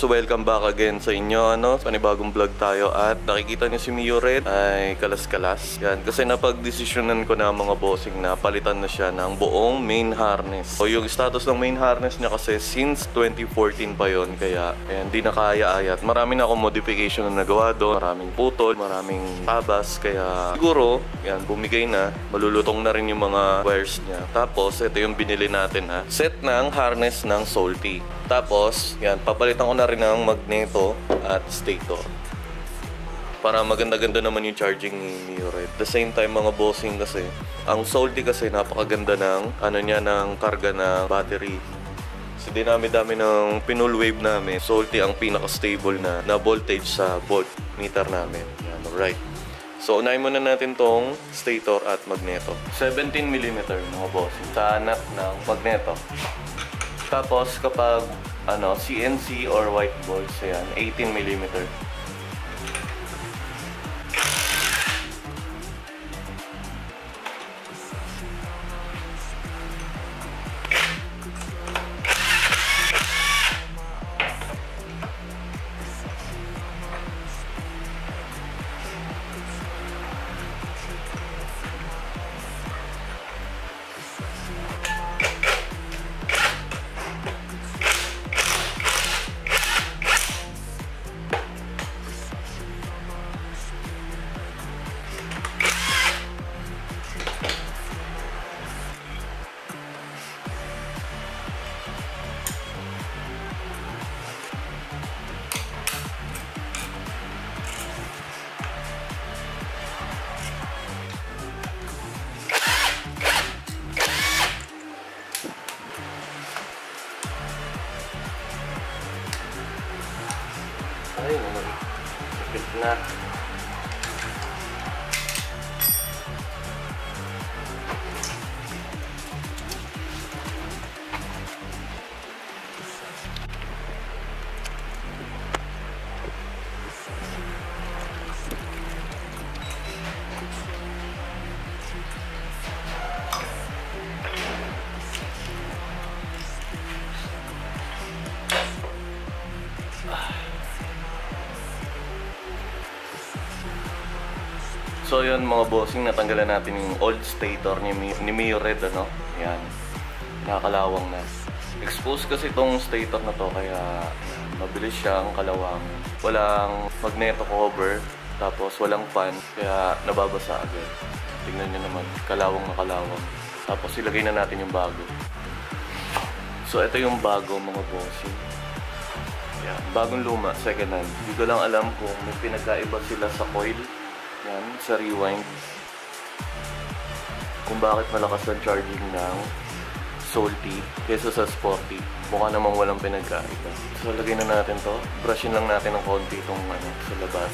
So welcome back again sa inyo, panibagong vlog tayo. At nakikita niyo si Mio Red ay kalas-kalas. Yan, kasi napag-desisyonan ko na mga bossing na palitan na siya ng buong main harness. So yung status ng main harness niya kasi since 2014 pa yon, kaya hindi na kaya-ayat. Marami na akong modification na nagawa doon. Maraming putol, maraming tabas. Kaya siguro, yan, bumigay na. Malulutong na rin yung mga wires niya. Tapos, ito yung binili natin set ng harness ng Salty. Tapos, yan, papalitan ko na rin ng magneto at stator. Para maganda-ganda naman yung charging ni Mio Red. At the same time, mga bossing kasi, ang Salty kasi napakaganda ng, ng karga ng battery. So, dinami-dami ng pinul wave namin. Salty ang pinaka-stable na voltage sa voltmeter namin. Yan, alright. So, unahin muna natin tong stator at magneto. 17mm mga bossing sa nut ng magneto. Tapos, kapag CNC or white bolts, yan, 18mm. Ay, sakit na. So yun mga bossing, natanggalan natin yung old stator ni Mio Red, Yan, nakakalawang na. Exposed kasi itong stator na to, kaya mabilis siyang kalawang. Walang magneto cover, tapos walang fan, kaya nababasa agad. Tingnan nyo naman, kalawang na kalawang. Tapos ilagay na natin yung bago. So ito yung bago mga bossing. Yan, bagong luma, second hand. Hindi ko lang alam kung may pinagkaiba sila sa coil. Yan, sa rewind. Kung bakit malakas ang charging ng Salty kaysa sa Sporty. Mukha namang walang pinagkaiba. So, lagay na natin to. Brushin lang natin ng konti itong sa labas.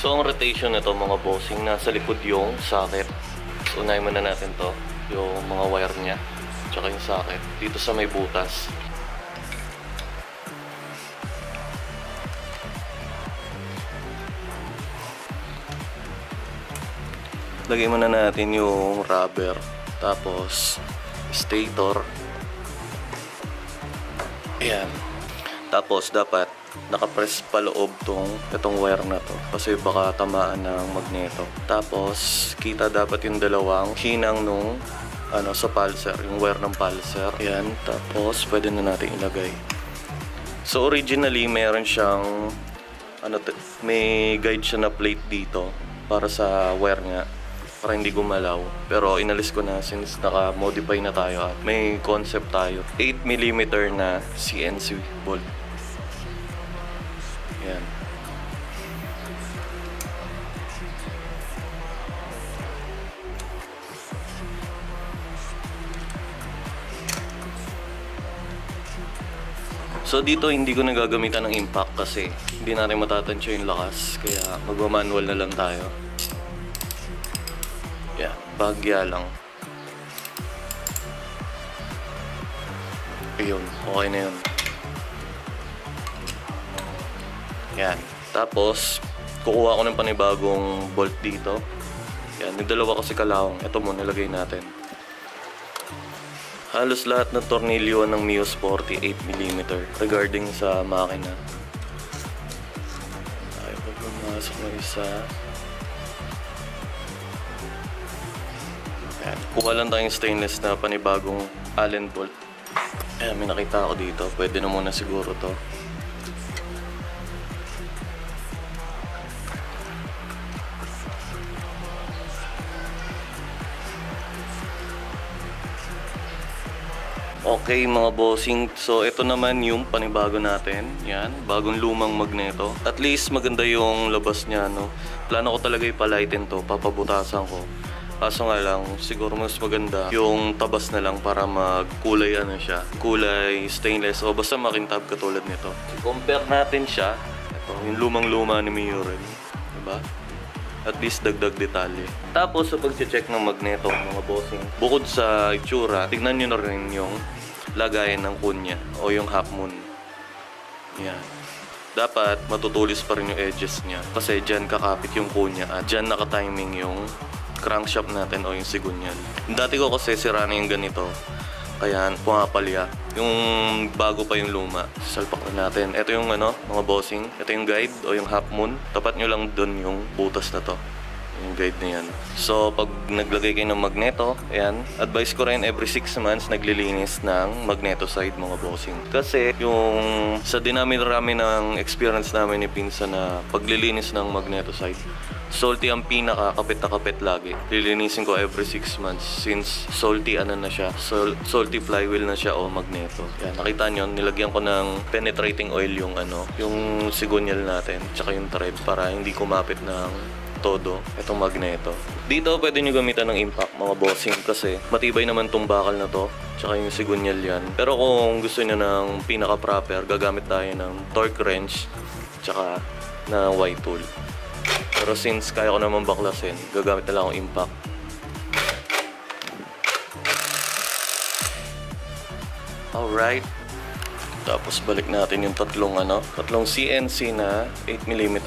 So, ang rotation nito mga bossing, nasa likod yung socket. So, unahin muna natin to, yung mga wire niya, tsaka yung socket, dito sa may butas. Lagay muna natin yung rubber, tapos stator. Ayan. Tapos, dapat nakapress pa loob itong wire na to kasi baka tamaan ng magneto. Tapos kita dapat yung dalawang hinang nung sa pulser, yung wire ng pulser. Yan, tapos pwede na natin ilagay. So originally meron siyang may guide siya na plate dito para sa wire nga, para hindi gumalaw. Pero inalis ko na since naka-modify na tayo at may concept tayo. 8mm na CNC bolt. Yan. So dito hindi ko nagagamitan ng impact kasi hindi natin matatansya yung lakas, kaya magma-manual na lang tayo. Bahagya lang. Ayun, okay na yun. Yan. Tapos, kukuha ko ng panibagong bolt dito. Yan, yung dalawa kasi kalawang. Ito muna, nilagay natin. Halos lahat ng tornilyo ng Mio Sporty 8mm regarding sa makina. Ay, pag pumasok na isa. Yan, kuha lang tayong stainless na panibagong Allen bolt. Ayan, may nakita ako dito. Pwede na muna siguro to. Okay mga bossing, so ito naman yung panibago natin. Yan, bagong lumang magneto. At least maganda yung labas niya, no. Plano ko talaga ipalighten to, papabutasan ko. Kaso nga lang, siguro mas maganda yung tabas na lang para magkulay ano siya. Kulay stainless o basta makintab katulad nito. Compare natin siya. Ito, yung lumang-luma ni Miurin. Diba? At least dagdag detalye. Tapos sa pag-check ng magneto mga bossing, bukod sa itsura, tignan nyo na rin yung lagayan ng kunya o yung half moon. Yan. Dapat matutulis pa rin yung edges niya kasi dyan kakapit yung kunya at dyan nakatiming yung crankshaft natin o yung sigunyal. Dati ko kasi sira na yung ganito kaya pumapalya. Yung bago pa yung luma. Salpak na natin. Ito yung ano, mga bossing. Ito yung guide o yung half moon. Tapat nyo lang dun yung butas na to. Yung guide na yan. So, pag naglagay kayo ng magneto, ayan, advice ko rin every 6 months naglilinis ng magneto side mga bossing. Kasi yung sa dinami-rami ng experience namin ni Pinsa na paglilinis ng magneto side, salty ang pinaka-kapit na kapit lagi. Lilinisin ko every 6 months since salty ano na siya. Salty flywheel na siya o magneto. Yan, nakita nyo, nilagyan ko ng penetrating oil yung ano, yung sigunyal natin, tsaka yung thread para hindi kumapit ng todo itong magneto. Dito pwede nyo gamitan ng impact mga bossing kasi matibay naman tong bakal na to, tsaka yung sigunyal yan. Pero kung gusto nyo ng pinaka-proper, gagamit tayo ng torque wrench tsaka na Y-tool. Pero since kaya ko naman baklasin, gagamit na lang akong impact. Alright. Tapos balik natin yung tatlong CNC na 8mm.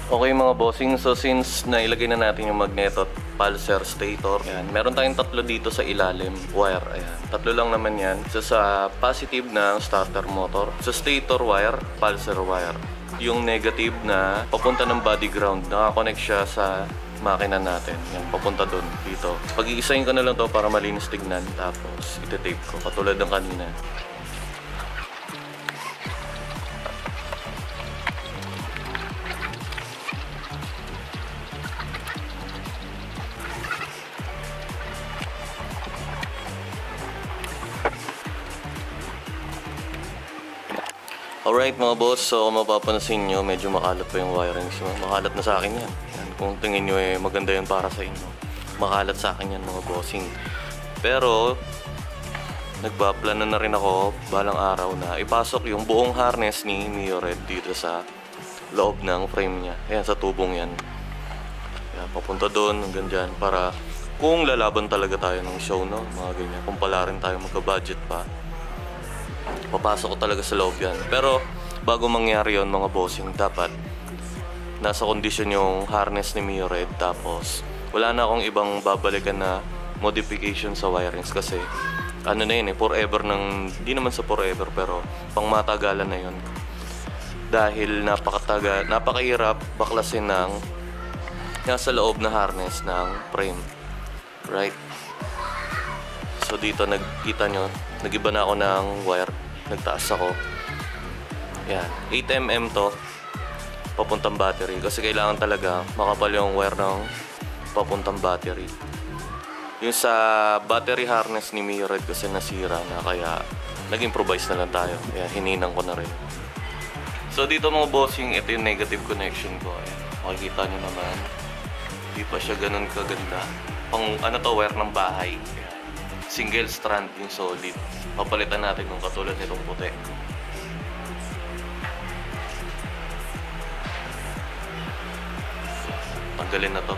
Okay mga bossing, so since nailagay na natin yung magneto at pulser stator, ayan, meron tayong tatlo dito sa ilalim wire. Ayan, tatlo lang naman yan. Isa sa positive ng starter motor, sa stator wire, pulser wire. Yung negative na papunta ng body ground, nakakonect siya sa makina natin. Yan, papunta dun dito. Pag-iisahin ko na lang to para malinis tignan, tapos iti-tape ko katulad ng kanina. Alright mga boss, so kung mapapansin nyo, medyo makalat pa yung wiring. So, makalat na sa akin yan. Kung tingin nyo maganda yun para sa inyo. Makalat sa akin yan mga bossing. Pero, nagpaplano na rin ako balang araw na ipasok yung buong harness ni Mio Red dito sa loob ng frame niya. Ayan, sa tubong yan. Ayan, papunta doon, hanggang dyan, para kung lalaban talaga tayo ng show, no? Mga ganyan. Kung pala rin tayo magka-budget pa, papasok ko talaga sa loob yan. Pero bago mangyari yon mga bossing, dapat nasa kondisyon yung harness ni Mio Red. Tapos wala na akong ibang babalikan na modification sa wirings kasi ano na yun forever ng, di naman sa forever pero pang matagalan na yun. Dahil napakahirap baklasin ng nasa loob na harness ng frame. Right? So dito nagkita nyo, nagiba na ako ng wire. Nagtaas ako. Yan, 8mm to papuntang battery kasi kailangan talaga makapal yung wire ng papuntang battery. Yung sa battery harness ni Mio Red kasi nasira na kaya nag-improvise na lang tayo. Kaya hininang ko na rin. So dito mga bossing, ito yung negative connection ko. Ayan, makikita nyo naman. Hindi pa siya ganun kaganda. pang ano to, wear ng bahay. Single strand yung solid. Papalitan natin yung katulad nitong puti. Tanggalin na to.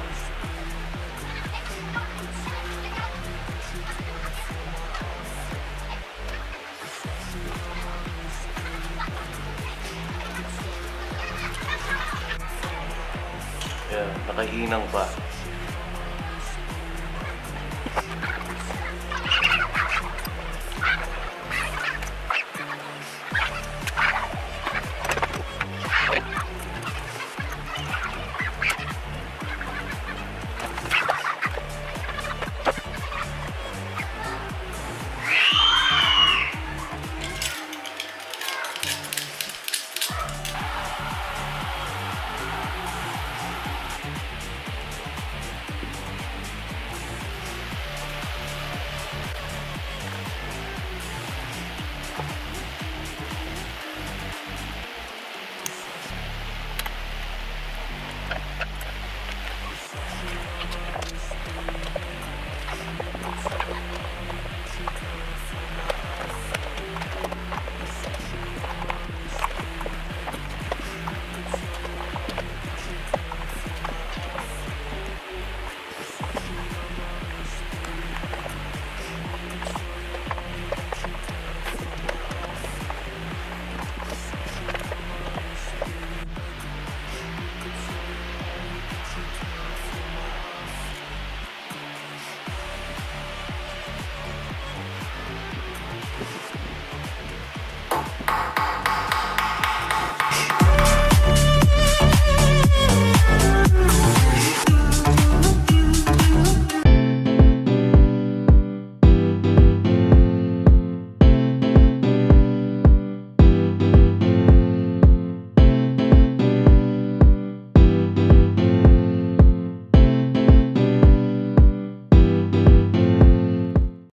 Yan, nakahinang pa.